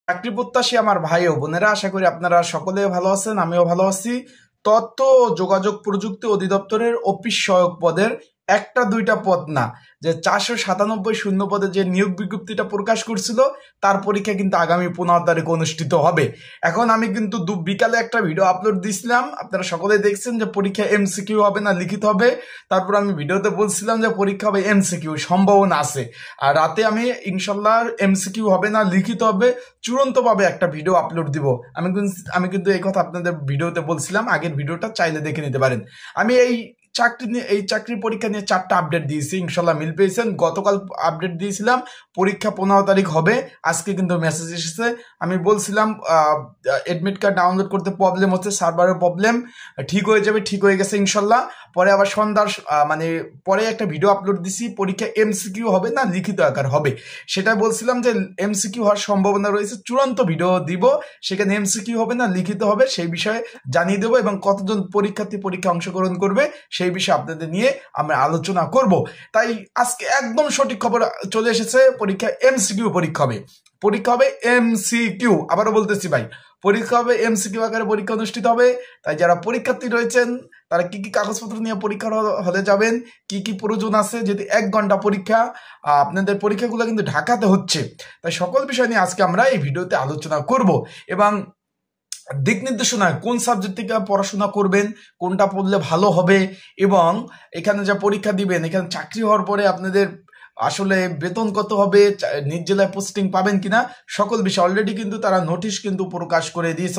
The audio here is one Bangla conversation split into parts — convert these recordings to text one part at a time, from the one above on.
চাকরি প্রত্যাশী আমার ভাই ও বোনেরা, আশা করি আপনারা সকলে ভালো আছেন, আমিও ভালো আছি। তথ্য ও যোগাযোগ প্রযুক্তি অধিদপ্তরের অফিস সহায়ক পদের একটা দুইটা পদ না, যে 497 শূন্য পদে যে নিয়োগ বিজ্ঞপ্তিটা প্রকাশ করছিল তার পরীক্ষা কিন্তু আগামী 15 তারিখ অনুষ্ঠিত হবে। এখন আমি কিন্তু বিকালে একটা ভিডিও আপলোড দিয়েছিলাম, আপনারা সকলে দেখছেন যে পরীক্ষা এমসিকিউ হবে না লিখিত হবে। তারপর আমি ভিডিওতে বলছিলাম যে পরীক্ষা হবে এমসিকিউ, সম্ভাবনা আছে। আর রাতে আমি ইনশাল্লাহ এমসিকিউ হবে না লিখিত হবে চূড়ান্তভাবে একটা ভিডিও আপলোড দিব। আমি কিন্তু এই কথা আপনাদের ভিডিওতে বলছিলাম, আগের ভিডিওটা চাইলে দেখে নিতে পারেন। আমি এই চাকরির পরীক্ষা নিয়ে 4টা আপডেট দিয়েছি, ইনশাল্লাহ মিল পেয়েছেন। গতকাল আপডেট দিয়েছিলাম পরীক্ষা 15 তারিখ হবে, আজকে কিন্তু মেসেজ এসেছে। আমি বলছিলাম এডমিট কার্ড ডাউনলোড করতে প্রবলেম হচ্ছে, সার্ভারের প্রবলেম, ঠিক হয়ে যাবে, ঠিক হয়ে গেছে ইনশাল্লাহ। পরে আবার সন্ধ্যার পরে একটা ভিডিও আপলোড দিছি, পরীক্ষা এমসিকিউ হবে না লিখিত আকার হবে। সেটা বলছিলাম যে এমসিকিউ হওয়ার সম্ভাবনা রয়েছে, চূড়ান্ত ভিডিও দিব, সেখানে এমসিকিউ হবে না লিখিত হবে সেই বিষয়ে জানিয়ে দেবো, এবং কতজন পরীক্ষার্থী পরীক্ষা অংশগ্রহণ করবে সেই বিষয়ে আপনাদের নিয়ে আমরা আলোচনা করব। তাই আজকে একদম সঠিক খবর চলে এসেছে, পরীক্ষা এমসিকিউ পরীক্ষা হবে এমসিকিউ। আবারও বলতেছি ভাই, পরীক্ষা হবে এমসিকিউ আকারে পরীক্ষা অনুষ্ঠিত হবে। তাই যারা পরীক্ষার্থী রয়েছেন তারা কি কি কাগজপত্র নিয়ে পরীক্ষার হলে যাবেন, কি কি প্রয়োজন আছে, যদি 1 ঘন্টা পরীক্ষা, আপনাদের পরীক্ষাগুলো কিন্তু ঢাকাতে হচ্ছে। তাই সকল বিষয় নিয়ে আজকে আমরা এই ভিডিওতে আলোচনা করব, এবং দিক নির্দেশনা কোন সাবজেক্ট থেকে পড়াশোনা করবেন, কোনটা পড়লে ভালো হবে, এবং এখানে যা পরীক্ষা দিবেন এখানে চাকরি হওয়ার পরে আপনাদের আসলে বেতন কত হবে, নিজ জেলায় পোস্টিং পাবেন কিনা, সকল বিষয় অলরেডি কিন্তু তারা নোটিশ কিন্তু প্রকাশ করে দিয়েছে।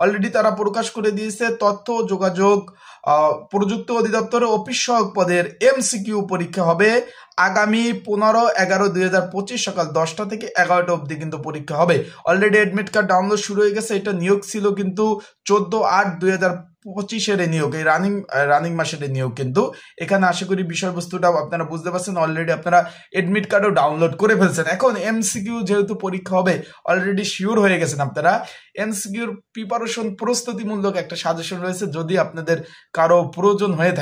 অলরেডি তারা প্রকাশ করে দিয়েছে তথ্য ও যোগাযোগ প্রযুক্তি অধিদপ্তরে অফিস সহায়ক পদের এমসিকিউ পরীক্ষা হবে আগামী 15/11/2025 সকাল 10টা থেকে 11টা অবধি কিন্তু পরীক্ষা হবে। অলরেডি অ্যাডমিট কার্ড ডাউনলোড শুরু হয়ে গেছে। এটা নিয়োগ ছিল কিন্তু 14/8/2025 নিয়োগ, এই রানিং মাসের নিয়োগ। কিন্তু এখানে আশা করি বিষয়বস্তুটা আপনারা বুঝতে পারছেন, অলরেডি আপনারা এডমিট কার্ডও ডাউনলোড করে ফেলছেন। এখন এমসিকিউ যেহেতু পরীক্ষা হবে অলরেডি শিওর হয়ে গেছেন আপনারা। এমসিকিউর প্রিপারেশন প্রস্তুতিমূলক একটা সাজেশন রয়েছে, যদি আপনাদের কারো প্রয়োজন হয়ে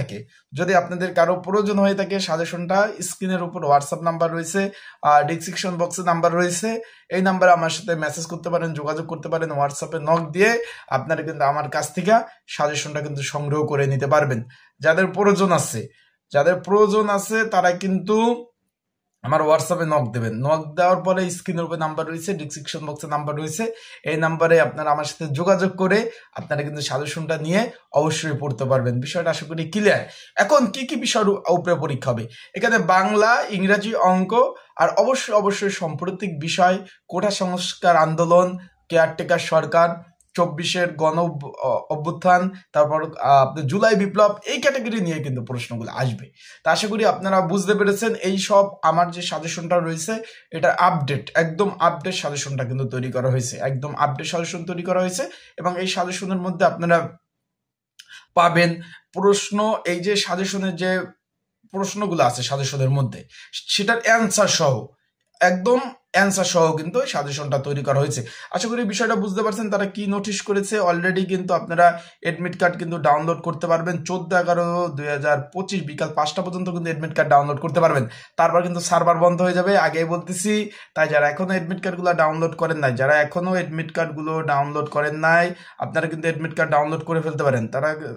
থাকে সাজেশনটা স্ক্রিনের উপর হোয়াটসঅ্যাপ নাম্বার রয়েছে, ডিসক্রিপশন বক্সে নাম্বার রয়েছে, এই নাম্বারে আমার সাথে মেসেজ করতে পারেন, যোগাযোগ করতে পারেন, হোয়াটসঅ্যাপে নক দিয়ে আপনারা কিন্তু আমার কাছ থেকে সাজেশনটা কিন্তু সংগ্রহ করে নিতে পারবেন। যাদের প্রয়োজন আছে তারা কিন্তু আমার হোয়াটসঅ্যাপে নক দেবেন। নক দেওয়ার পরে স্ক্রিনের উপরে নাম্বার রয়েছে, ডিসক্রিপশন বক্সে নাম্বার রয়েছে, এই নাম্বারে আপনারা আমার সাথে যোগাযোগ করে আপনারা কিন্তু সাজেশনটা নিয়ে অবশ্যই পড়তে পারবেন। বিষয়টা আশা করি ক্লিয়ার। এখন কি কি বিষয়ের উপরে পরীক্ষা হবে, এখানে বাংলা, ইংরাজি, অঙ্ক, আর অবশ্যই সাম্প্রতিক বিষয়, কোটা সংস্কার আন্দোলন, কেয়ারটেকার সরকার, 24-এর গণ অভ্যুত্থান, তারপর জুলাই বিপ্লব, এই ক্যাটাগরি নিয়ে কিন্তু প্রশ্নগুলো আসবে। তা আশা করি আপনারা বুঝতে পেরেছেন। এই সব আমার যে সাজেশনটা রয়েছে এটা একদম আপডেট সাজেশনটা কিন্তু তৈরি করা হয়েছে, একদম আপডেট সাজেশন তৈরি করা হয়েছে, এবং এই সাজেশনের মধ্যে আপনারা পাবেন প্রশ্ন, এই যে সাজেশনের যে প্রশ্নগুলো আছে সাজেশনের মধ্যে সেটার অ্যান্সার সহ কিন্তু সাজেশনটা তৈরি করা হয়েছে। আশা করি বিষয়টা বুঝতে পারছেন তারা কি নোটিশ করেছে। অলরেডি কিন্তু আপনারা এডমিট কার্ড কিন্তু ডাউনলোড করতে পারবেন 14/11/2025 বিকাল 5টা পর্যন্ত কিন্তু এডমিট কার্ড ডাউনলোড করতে পারবেন। তারপর কিন্তু সার্ভার বন্ধ হয়ে যাবে, আগেই বলতেছি। তাই যারা এখনো এডমিট কার্ডগুলো ডাউনলোড করেন নাই, আপনারা কিন্তু এডমিট কার্ড ডাউনলোড করে ফেলতে পারেন।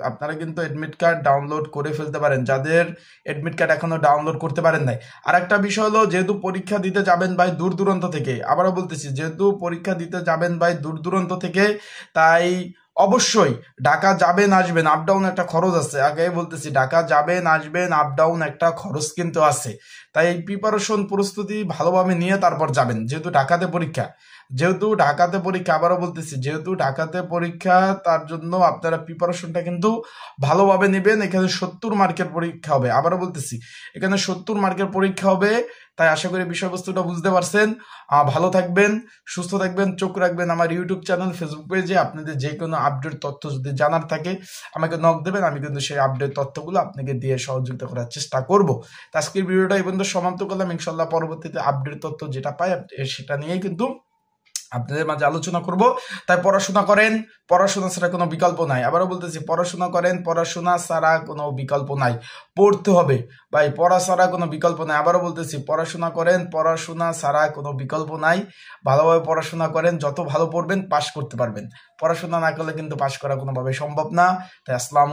আপনারা কিন্তু এডমিট কার্ড ডাউনলোড করে ফেলতে পারেন, যাদের এডমিট কার্ড এখনো ডাউনলোড করতে পারেন নাই। আর একটা বিষয় হলো, যেহেতু পরীক্ষা দিতে যাবেন ভাই দূর দূরান্ত থেকে, আবারও বলতেছি, যেহেতু পরীক্ষা দিতে যাবেন ভাই দূর দূরান্ত থেকে, তাই অবশ্যই ঢাকা যাবেন আসবেন, আপ ডাউন একটা খরচ আছে। আগে বলতেছি, ঢাকা যাবেন আসবেন, আপ ডাউন একটা খরচ কিন্তু আছে। তাই এই প্রস্তুতি ভালোভাবে নিয়ে তারপর যাবেন, যেহেতু ঢাকাতে পরীক্ষা। আবারও বলতেছি, যেহেতু ঢাকাতে পরীক্ষা, তার জন্য আপনারা প্রিপারেশনটা কিন্তু ভালোভাবে নেবেন। এখানে 70 মার্কের পরীক্ষা হবে, আবারও বলতেছি এখানে 70 মার্কের পরীক্ষা হবে। তাই আশা করি বিষয়বস্তুটা বুঝতে পারছেন। ভালো থাকবেন, সুস্থ থাকবেন, চোখ রাখবেন আমার ইউটিউব চ্যানেল, ফেসবুক পেজে। আপনাদের যে কোনো আপডেট তথ্য যদি জানার থাকে আমাকে নক দেবেন, আমি কিন্তু সেই আপডেট তথ্যগুলো আপনাকে দিয়ে সহযোগিতা করার চেষ্টা করব। আজকের ভিডিওটা এই পর্যন্ত সমাপ্ত করলাম। ইনশাল্লাহ পরবর্তীতে আপডেট তথ্য যেটা পাই সেটা নিয়েই কিন্তু আপনাদের মাঝে আলোচনা করব। তাই পড়াশোনা করেন, পড়াশোনা ছাড়া কোনো বিকল্প নাই। আবারও বলতেছি, পড়াশোনা করেন, পড়াশোনা ছাড়া কোনো বিকল্প নাই। পড়তে হবে ভাই, পড়া ছাড়া কোনো বিকল্প নাই। আবারও বলতেছি, পড়াশোনা করেন, পড়াশোনা ছাড়া কোনো বিকল্প নাই। ভালোভাবে পড়াশোনা করেন, যত ভালো পড়বেন পাশ করতে পারবেন। পড়াশোনা না করলে কিন্তু পাশ করা কোনোভাবে সম্ভব না। তাই আসসালামু